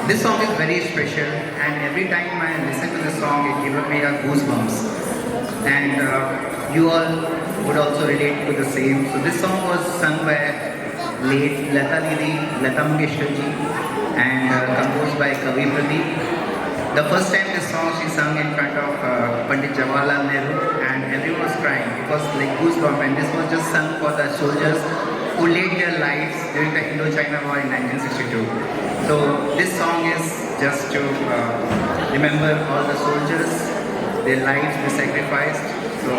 This song is very special, and every time I listen to this song, it gives me a goosebumps. And you all would also relate to the same. So this song was sung by late Lata Didi, Lata Mangeshkar ji, and composed by Kavi Pradeep. The first time this song she sung in front of Pandit Jawaharlal Nehru, and everyone was crying. It was like goosebumps, and this was just sung for the soldiers who laid their lives during the Indo-China War in 1962. So this song is just to remember all the soldiers, their lives they sacrificed. So,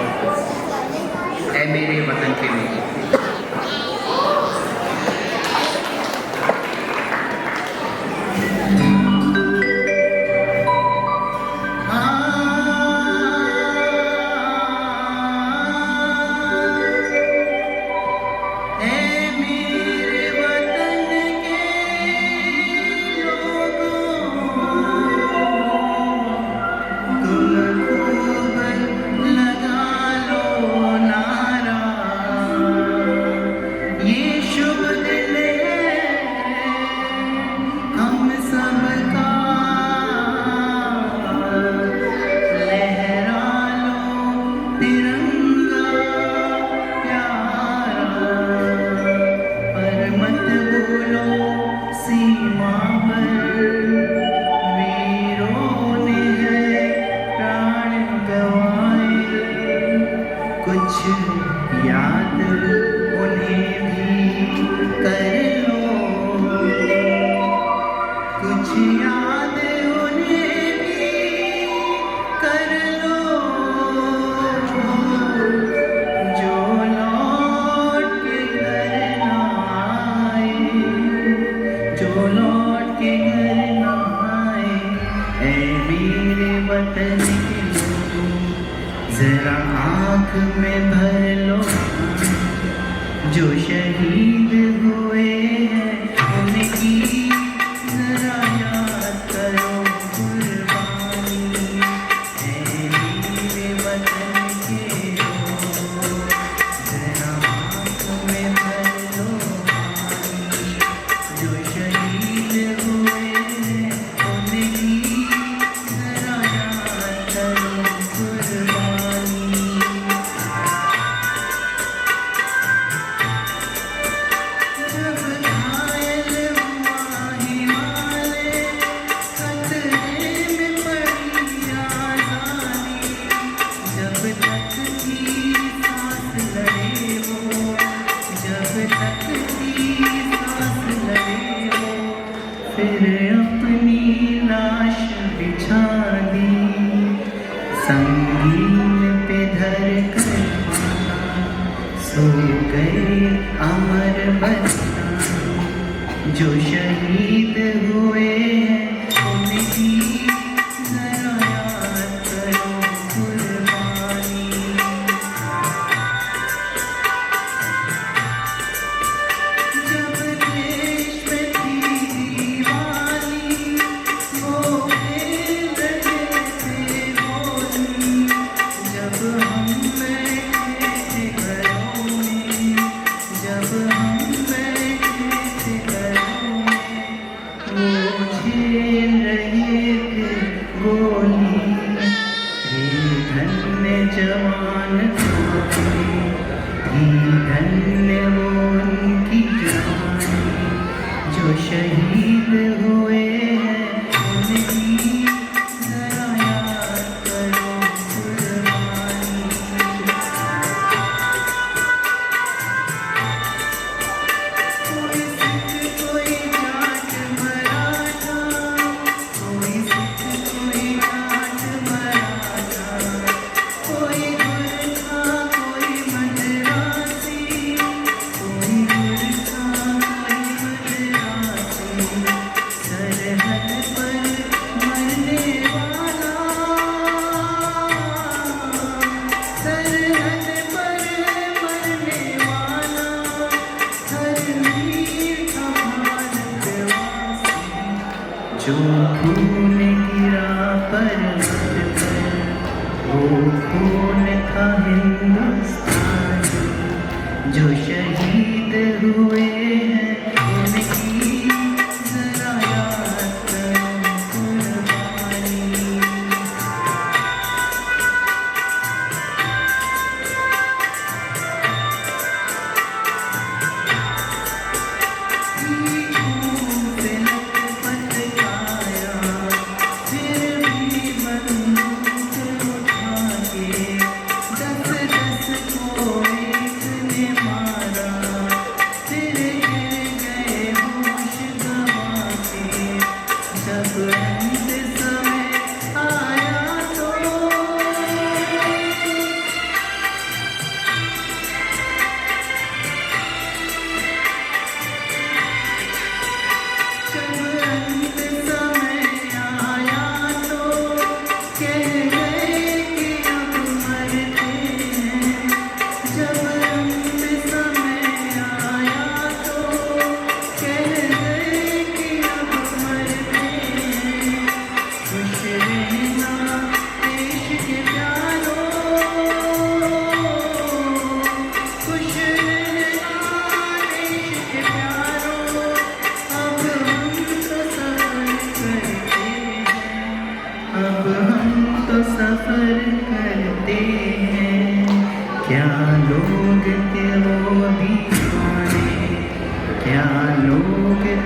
ऐ मेरे वतन के लिए याद उन्हें भी कर लो, कुछ याद उन्हें भी कर लो, जो लौट के घर न आए, जो लौट के घर न आए। ऐ मेरे वतन के लोगों, जरा आँख में भर लो, जो शहीद हुए हैं उनकी जरा याद करो कुर्बानी। ऐ मेरे वतन के लोगों, जरा आँख में भर लो पानी, जो शहीद हुए हैं उनकी जरा याद करो कुर्बानी। फिर अपनी लाश बिछा दी, संगीन पे धर कर माना, सो गए अमर बलिदान, जो शहीद हुए हैं उनकी जरा याद करो कुर्बानी। जब देश में थी दीवानी, वो खेल रहे थे होली, जब हम बैठे थे घरों में, जब हम बैठे थे घरों में, वो झेल रहे थे गोली। हे धन्य जवान थे, धन्य वो उनकी जवानी, जो शहीद हुए हैं उनकी जरा याद करो कुर्बानी। कोई सिख कोई जाट मराठा, कोई सिख कोई जाट मराठा, कोई गुरखा कोई मद्रासी, कोई गुरखा कोई मद्रासी, सरहद पर मरने वाला, सरहद पर मरने वाला, हर वीर था भारतवासी, जो खून गिरा परवत पर, वो खून था हिंदुस्तानी, जो शहीद हुए हैं उनकी जरा याद करो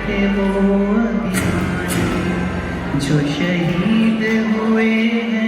थे वो अभिमानी जो शहीद हुए हैं